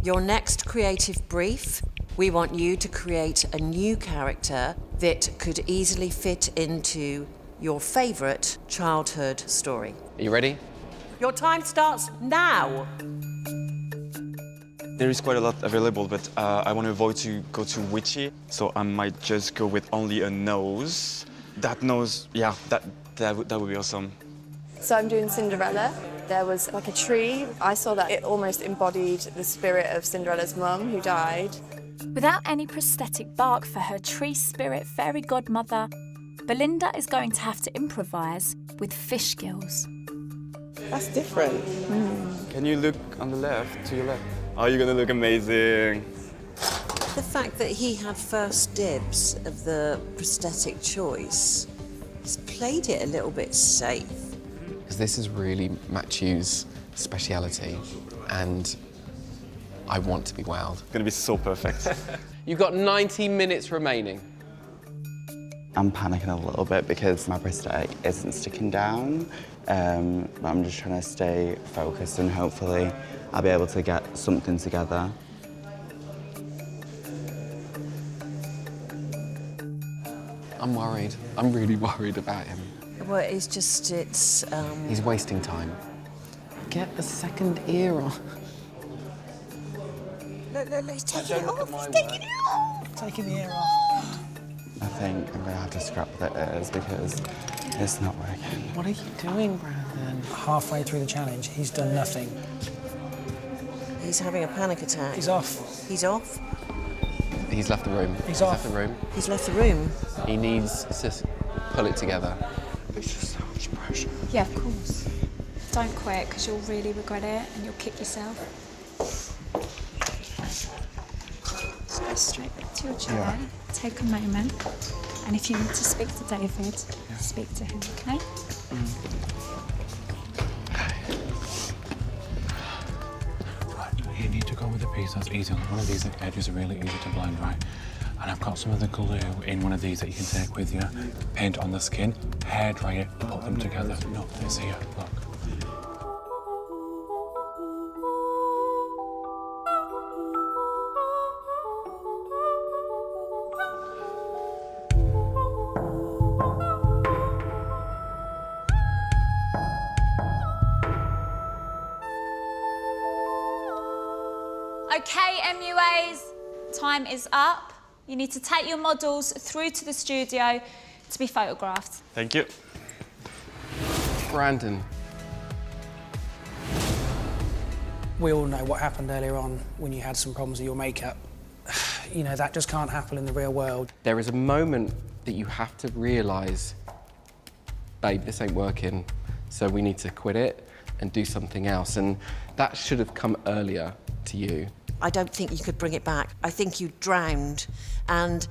Your next creative brief, we want you to create a new character that could easily fit into your favourite childhood story. Are you ready? Your time starts now. There is quite a lot available, but I want to avoid to go too witchy, so I might just go with only a nose. That nose, yeah, that would be awesome. So I'm doing Cinderella. There was like a tree. I saw that it almost embodied the spirit of Cinderella's mum who died. Without any prosthetic bark for her tree spirit fairy godmother, Belinda is going to have to improvise with fish gills. That's different. Can you look on the left, to your left? Oh, you're gonna look amazing. The fact that he had first dibs of the prosthetic choice has played it a little bit safe. Because this is really Matthew's speciality, and I want to be wowed. It's gonna be so perfect. You've got 90 minutes remaining. I'm panicking a little bit because my prosthetic isn't sticking down, but I'm just trying to stay focused and hopefully I'll be able to get something together. I'm worried. I'm really worried about him. Well, it's just, He's wasting time. Get the second ear on. Look, he's taking it off, he's taking it off. Taking the ear off. I think I'm gonna have to scrap the ears because it's not working. What are you doing, Brandon? Halfway through the challenge, he's done nothing. He's having a panic attack. He's off. He's off. He's left the room. He's off. left the room. He's left the room. He needs to pull it together. It's just so much pressure. Yeah, of course. Don't quit, because you'll really regret it and you'll kick yourself. Just go straight back to your chair, take a moment, and if you need to speak to David, speak to him, okay? You need to go with a piece that's easy. One of these edges are really easy to blend, right? And I've got some of the glue in one of these that you can take with you, paint on the skin, hair dry it, put them together. No, it's here, look. Okay, MUAs, time is up. You need to take your models through to the studio to be photographed. Thank you. Brandon. We all know what happened earlier on when you had some problems with your makeup. You know, that just can't happen in the real world. There is a moment that you have to realise, babe, this ain't working, so we need to quit it and do something else. And that should have come earlier to you. I don't think you could bring it back. I think you drowned, and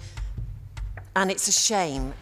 it's a shame.